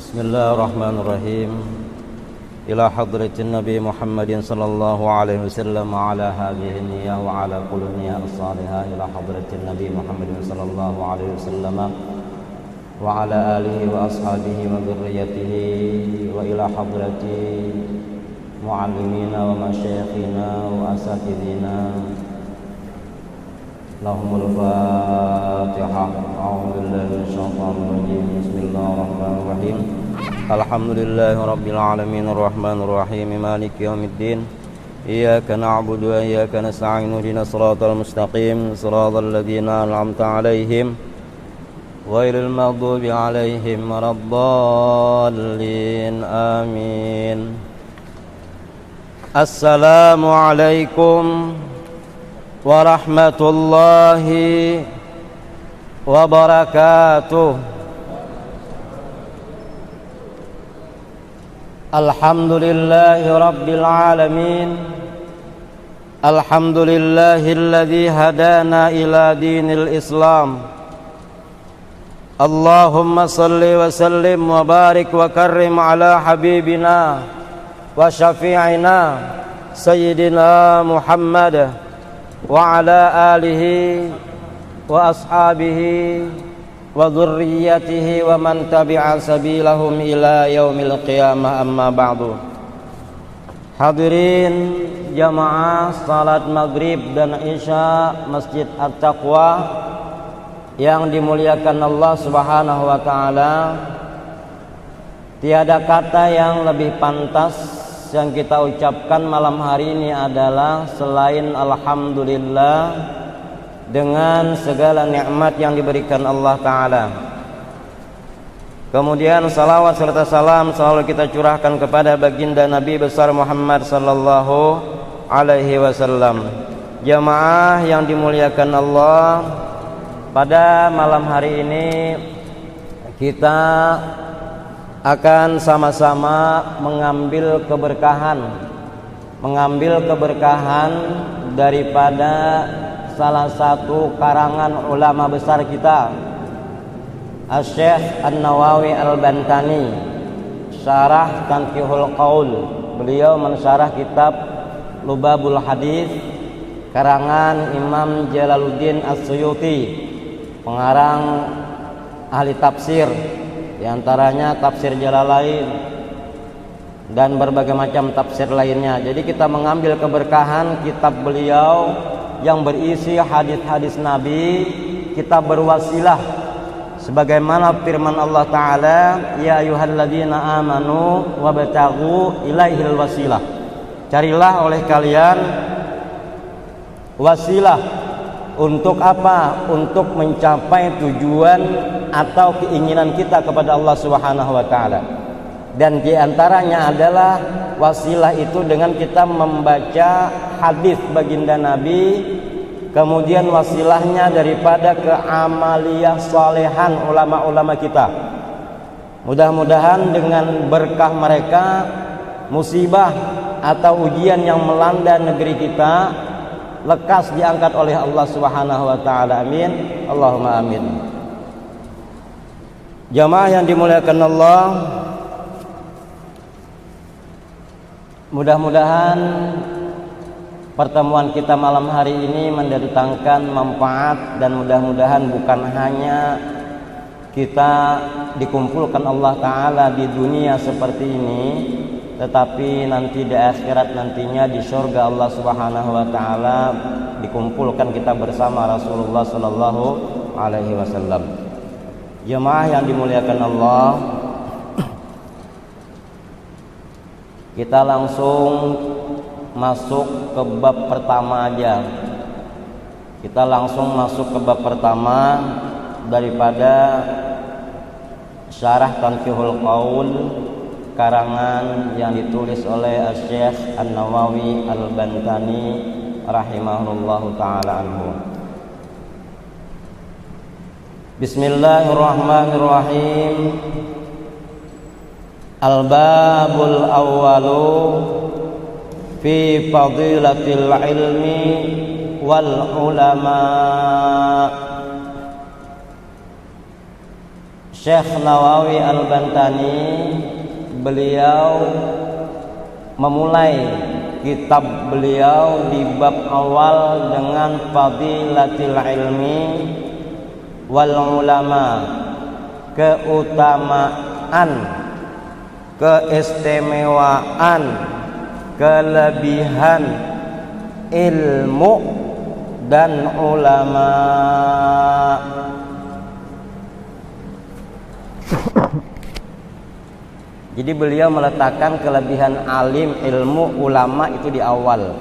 Bismillahirrahmanirrahim. Ila hadratin Nabi Muhammadin sallallahu alaihi wasallam wa ala hadhihi niyyah wa ala kulli niyyah as-salihah ila hadratin Nabi Muhammadin sallallahu alaihi wasallam wa ala alihi wa ashabihi wa dhurriyyatihi wa ila hadrati muallimina wa masyayikhina wa asatidina. Lahumul Fatihah. A'udzu billahi minasyaitonir rajim. Bismillahirrahmanirrahim. Alhamdulillahi rabbil alamin arrahmanir rahim maliki yaumiddin. Iyyaka na'budu wa iyyaka nasta'in ihdinas siratal mustaqim siratal ladzina an'amta 'alaihim ghairil maghdubi 'alaihim waladdallin. Amin. Assalamualaikum warahmatullahi wabarakatuh. Alhamdulillahi rabbil alamin. Alhamdulillahilladzi hadana ila dinil Islam. Allahumma salli wa sallim wa barik wa karrim ala habibina wa syafi'ina sayyidina Muhammad wa ala alihi wa ashabihi wa dhurriyyatihi wa man tabi'a sabilahum ila yaumil qiyamah, amma ba'du. Hadirin jamaah salat maghrib dan isya Masjid At-Taqwa yang dimuliakan Allah Subhanahu wa taala, tiada kata yang lebih pantas yang kita ucapkan malam hari ini adalah selain alhamdulillah dengan segala nikmat yang diberikan Allah Ta'ala. Kemudian salawat serta salam selalu kita curahkan kepada baginda Nabi besar Muhammad sallallahu alaihi wasallam. Jamaah yang dimuliakan Allah, pada malam hari ini kita akan sama-sama mengambil keberkahan daripada salah satu karangan ulama besar kita, Asy-Syaikh An-Nawawi Al-Bantani, Syarah Tanqihul Qaul. Beliau mensyarah kitab Lubabul Hadis karangan Imam Jalaluddin As-Suyuti, pengarang ahli tafsir, di antaranya tafsir Jalalain dan berbagai macam tafsir lainnya. Jadi kita mengambil keberkahan kitab beliau yang berisi hadis-hadis Nabi, kita berwasilah sebagaimana firman Allah Ta'ala, ya ayyuhalladzina amanu wabtaghu ilaihil wasilah. Carilah oleh kalian wasilah. Untuk apa? Untuk mencapai tujuan atau keinginan kita kepada Allah Subhanahu wa taala. Dan di antaranya adalah wasilah itu dengan kita membaca hadis baginda Nabi, kemudian wasilahnya daripada keamaliyah salehan ulama-ulama kita. Mudah-mudahan dengan berkah mereka, musibah atau ujian yang melanda negeri kita lekas diangkat oleh Allah Subhanahu wa taala. Amin. Allahumma amin. Jamaah yang dimuliakan Allah, mudah-mudahan pertemuan kita malam hari ini mendatangkan manfaat, dan mudah-mudahan bukan hanya kita dikumpulkan Allah Ta'ala di dunia seperti ini, tetapi nanti di akhirat nantinya di surga Allah Subhanahu wa taala dikumpulkan kita bersama Rasulullah sallallahu alaihi wasallam. Jemaah yang dimuliakan Allah, kita langsung masuk ke bab pertama aja. Kita langsung masuk ke bab pertama daripada Syarah Tanqihul Qaul karangan yang ditulis oleh Asy-Syaikh An-Nawawi Al-Bantani rahimahullahu ta'ala anhu. Bismillahirrahmanirrahim. Al-babul awwalu fi fadilatil ilmi wal ulama. Syekh Nawawi Al-Bantani beliau memulai kitab beliau di bab awal dengan fadilatil ilmi wal ulama, keutamaan, keistimewaan, kelebihan ilmu dan ulama. Jadi beliau meletakkan kelebihan alim, ilmu, ulama itu di awal.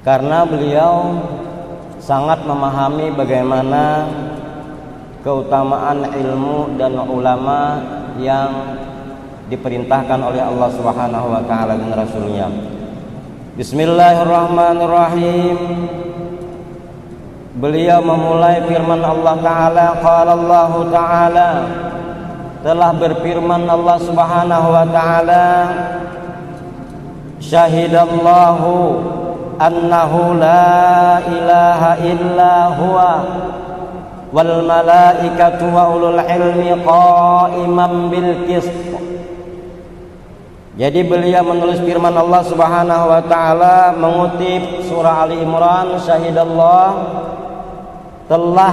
Karena beliau sangat memahami bagaimana keutamaan ilmu dan ulama yang diperintahkan oleh Allah Subhanahu wa taala dan Rasulnya. Bismillahirrahmanirrahim. Beliau memulai firman Allah Ta'ala. Qala Allah Ta'ala, telah berfirman Allah Subhanahu wa taala, syahidallahu annahu la ilaha illa huwa wal malaikatu wa ulul ilmi qa'iman bil qist. Jadi beliau menulis firman Allah Subhanahu wa taala mengutip surah Ali Imran, syahidallah, telah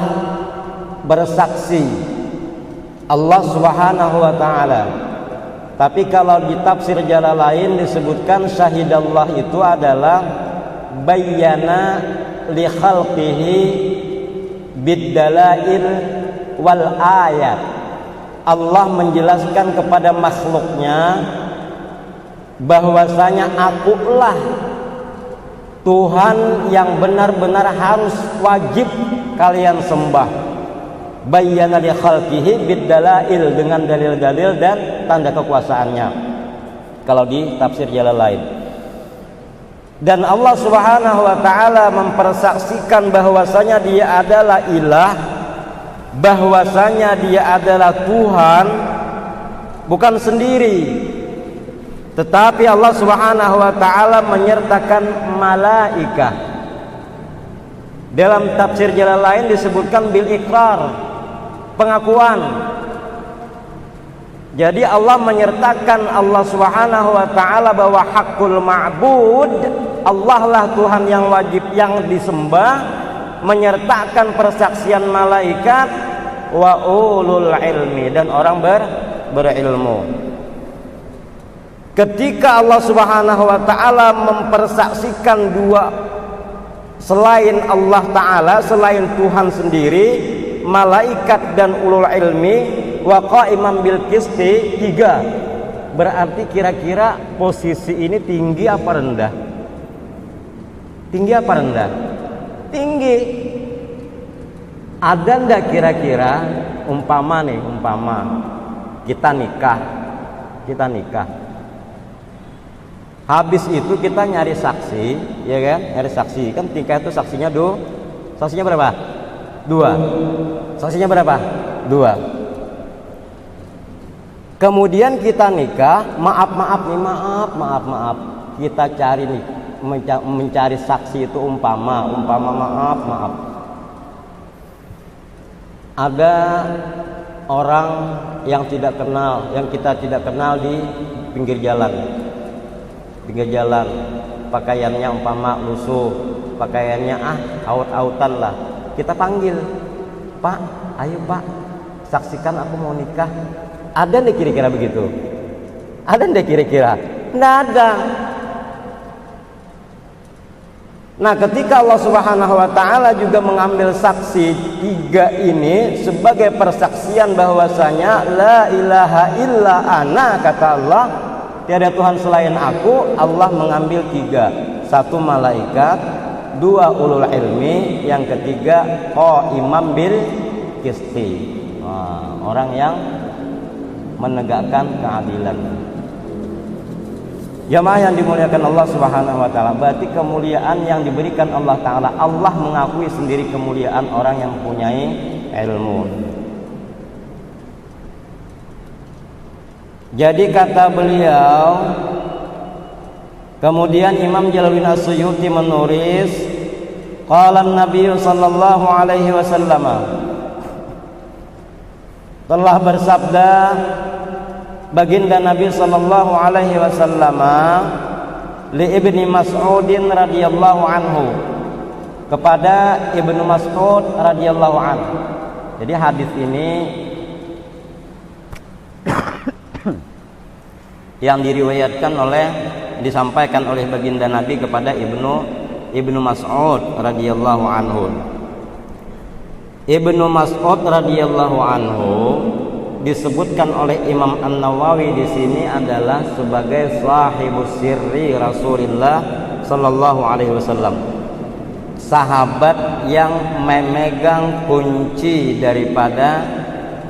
bersaksi Allah Subhanahu wa taala. Tapi kalau di tafsir Jalalain disebutkan syahidallah itu adalah bayyana li khalqihi biddalail wal ayat. Allah menjelaskan kepada makhluknya bahwasanya akulah Tuhan yang benar-benar harus wajib kalian sembah. Bayyana li khalqihi biddalail, dengan dalil-dalil dan tanda kekuasaannya kalau di tafsir Jalalain. Dan Allah Subhanahu wa taala mempersaksikan bahwasanya Dia adalah ilah, bahwasanya Dia adalah Tuhan, bukan sendiri, tetapi Allah Subhanahu wa taala menyertakan malaikah. Dalam tafsir Jalalain disebutkan bil ikrar, pengakuan. Jadi Allah menyertakan Allah Subhanahu wa taala bahwa hakul ma'bud, Allah lah Tuhan yang wajib yang disembah, menyertakan persaksian malaikat wa ulul ilmi, dan orang berilmu. Ketika Allah Subhanahu wa taala mempersaksikan dua selain Allah taala, selain Tuhan sendiri, malaikat dan ulul ilmi, wa qa'iman bil qisti, tiga. Berarti kira-kira posisi ini tinggi apa rendah? Tinggi apa rendah? Tinggi. Ada ndak kira-kira umpama kita nikah. Habis itu kita nyari saksi, ya kan? Nyari saksi. Kan nikah itu saksinya saksinya berapa? 2. Saksinya berapa? 2. Kemudian kita nikah, maaf. Kita cari nih, mencari saksi itu umpama maaf. Ada orang yang kita tidak kenal di pinggir jalan, pakaiannya umpama lusuh, pakaiannya aut-autan lah. Kita panggil, Pak, ayo Pak, saksikan aku mau nikah. Ada nih kira-kira begitu? Ada nih kira-kira? Nggak ada. Nah, ketika Allah Subhanahu wa taala juga mengambil saksi tiga ini sebagai persaksian bahwasanya la ilaha illa ana, kata Allah, tiada Tuhan selain aku, Allah mengambil tiga. 1 malaikat, 2 ulul ilmi, yang ketiga qa'iman bil qisti, orang yang menegakkan keadilan. Jamaah yang dimuliakan Allah Subhanahu wa taala, berarti kemuliaan yang diberikan Allah taala, Allah mengakui sendiri kemuliaan orang yang mempunyai ilmu. Jadi kata beliau, kemudian Imam Jalaluddin As-Suyuti menulis, qala an-nabiy sallallahu alaihi wasallam, telah bersabda baginda Nabi sallallahu alaihi wasallam li Ibni Mas'udin radhiyallahu anhu, kepada Ibnu Mas'ud radhiyallahu anhu. Jadi hadis ini yang diriwayatkan disampaikan oleh baginda Nabi kepada Ibnu Mas'ud radhiyallahu anhu. Ibnu Mas'ud radhiyallahu anhu disebutkan oleh Imam An-Nawawi di sini adalah sebagai sahibus sirri Rasulullah sallallahu alaihi wasallam. Sahabat yang memegang kunci daripada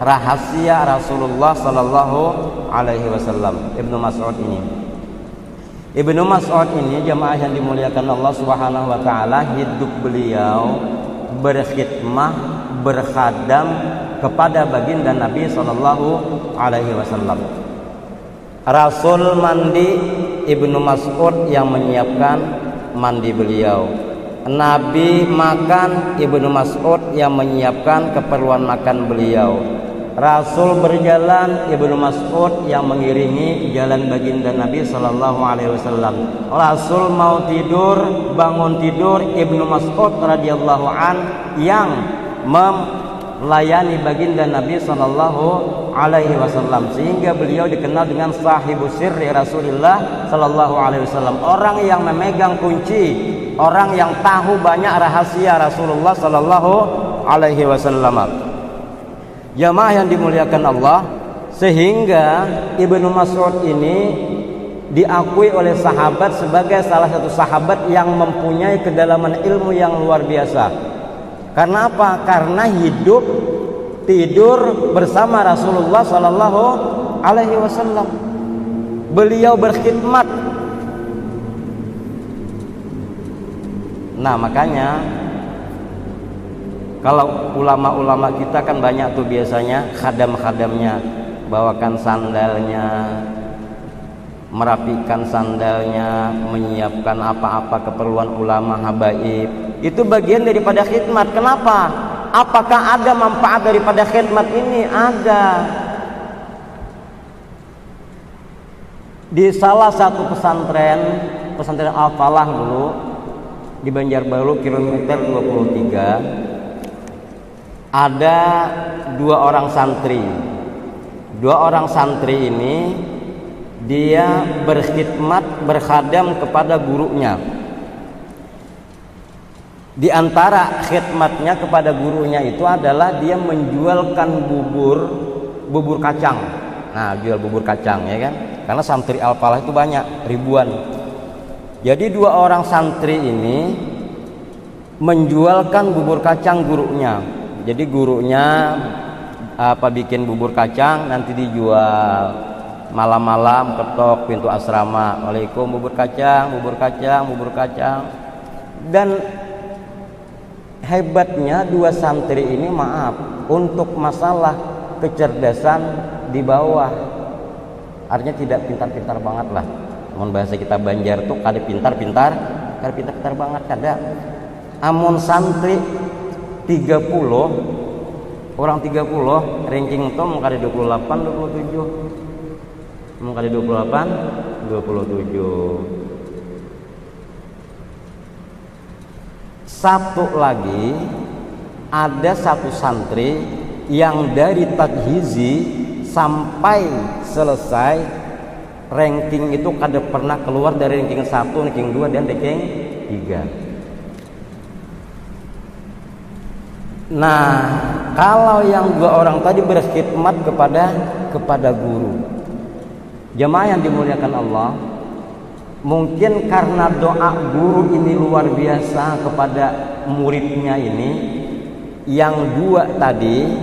rahasia Rasulullah sallallahu alaihi wasallam. Ibnu Mas'ud ini jamaah yang dimuliakan Allah Subhanahu wa taala, hidup beliau berkhidmah, berkhadam kepada baginda Nabi sallallahu alaihi wasallam. Rasul mandi, Ibnu Mas'ud yang menyiapkan mandi beliau. Nabi makan, Ibnu Mas'ud yang menyiapkan keperluan makan beliau. Rasul berjalan, Ibnu Mas'ud yang mengiringi jalan baginda Nabi sallallahu alaihi wasallam. Rasul mau tidur, bangun tidur, Ibnu Mas'ud radhiyallahu an yang melayani baginda Nabi sallallahu alaihi wasallam, sehingga beliau dikenal dengan sahibus sirri Rasulullah sallallahu alaihi wasallam, orang yang memegang kunci, orang yang tahu banyak rahasia Rasulullah sallallahu alaihi wasallam. Jamaah yang dimuliakan Allah, sehingga Ibnu Mas'ud ini diakui oleh sahabat sebagai salah satu sahabat yang mempunyai kedalaman ilmu yang luar biasa. Karena apa? Karena hidup tidur bersama Rasulullah sallallahu alaihi wasallam. Beliau berkhidmat. Nah, makanya kalau ulama-ulama kita kan banyak tuh biasanya khadam-khadamnya, bawakan sandalnya, merapikan sandalnya, menyiapkan apa-apa keperluan ulama habaib. Itu bagian daripada khidmat. Kenapa? Apakah ada manfaat daripada khidmat ini? Ada. Di salah satu pesantren Al-Falah dulu di Banjarbaru kilometer 23, ada dua orang santri. Dua orang santri ini dia berkhidmat, berkhadam kepada gurunya. Di antara khidmatnya kepada gurunya itu adalah dia menjualkan bubur kacang. Nah, jual bubur kacang ya kan? Karena santri Al-Falah itu banyak, ribuan. Jadi dua orang santri ini menjualkan bubur kacang gurunya. Jadi gurunya bikin bubur kacang, nanti dijual. Malam-malam ketok pintu asrama, "Waalaikum, bubur kacang, bubur kacang, bubur kacang." Dan hebatnya dua santri ini, maaf, untuk masalah kecerdasan di bawah. Artinya tidak pintar-pintar banget lah. Amun bahasa kita Banjar tuh kada pintar-pintar banget kada. Amun santri 30, orang 30 ranking itu mau kali 28, 27, mau kali 28, 27. Satu lagi, ada satu santri yang dari tajhizi sampai selesai ranking itu kada pernah keluar dari ranking 1, ranking 2 dan ranking 3. Nah, kalau yang dua orang tadi berkhidmat kepada guru. Jamaah yang dimuliakan Allah, mungkin karena doa guru ini luar biasa kepada muridnya ini, yang dua tadi,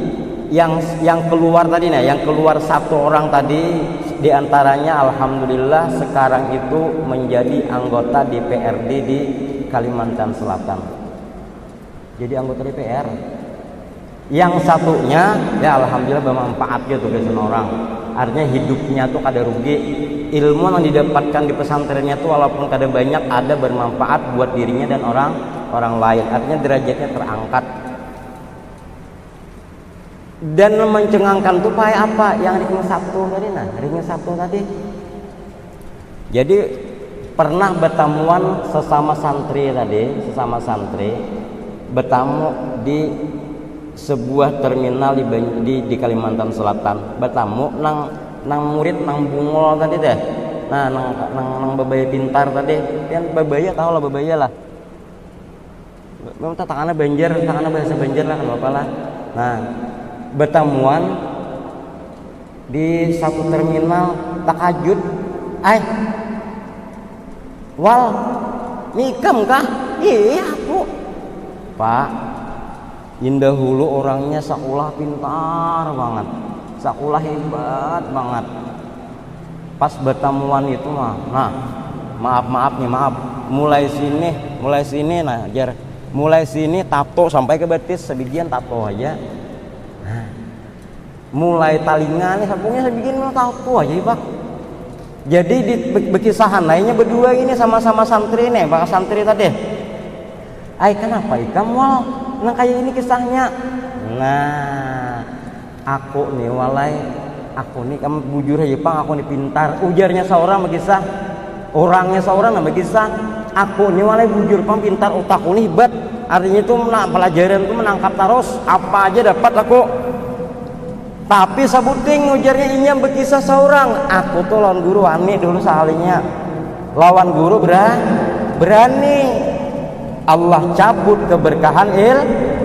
yang keluar tadi, nah, yang keluar satu orang tadi, diantaranya alhamdulillah sekarang itu menjadi anggota DPRD di Kalimantan Selatan. Jadi anggota DPR. Yang satunya ya alhamdulillah bermanfaat gitu ke orang. Artinya hidupnya tuh kada rugi. Ilmu yang didapatkan di pesantrennya tuh walaupun kada banyak, ada bermanfaat buat dirinya dan orang lain. Artinya derajatnya terangkat. Dan mencengangkan tuh pakai apa? Yang ring Sabtu tadi, nah ring Sabtu tadi. Jadi pernah bertemuan sesama santri tadi, sesama santri bertamu di sebuah terminal di Kalimantan Selatan. Bertamu nang murid nang bungol tadi deh. Nah nang bebaya pintar tadi. Kan bebaya tahu lah bebaya lah. Memang tangannya banjir, tangannya bahasa banjir lah kan apa lah. Nah, bertemuan di satu terminal takajud. Wal, nikam kah? Iya aku. Pak, indah hulu orangnya sakulah pintar banget, sakulah hebat banget. Pas bertemuan itu mah, nah maaf. Mulai sini, nah jar. Mulai sini tato sampai ke betis sebagian tato aja. Nah, mulai talingan nih sabungnya sebagian tato aja Pak. Jadi di bekisahan lainnya berdua ini sama-sama santri nih, Pak santri tadi. Kenapa kamu wal? Nah kayak ini kisahnya. Nah, aku nih walai, aku nih kamu bujur aja Pak, aku nih pintar. Ujarnya seorang berkisah, orangnya seorang nama kisah. Aku nih walai bujur Pak pintar, otakku nih hebat. Artinya itu pelajaran itu menangkap terus, apa aja dapat aku. Tapi sabuting ujarnya inyam berkisah seorang. Aku tuh lawan guru wani dulu salinya. Lawan guru berani. Allah cabut keberkahan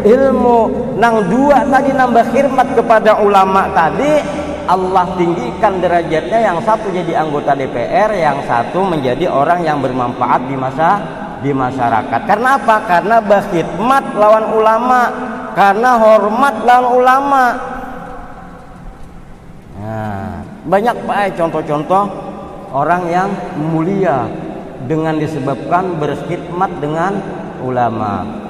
ilmu. Nang dua tadi nambah khidmat kepada ulama tadi. Allah tinggikan derajatnya, yang satu jadi anggota DPR, yang satu menjadi orang yang bermanfaat di masyarakat. Karena apa? Karena berkhidmat lawan ulama, karena hormat lawan ulama. Nah, banyak Pak contoh-contoh orang yang mulia dengan disebabkan berkhidmat dengan ulama.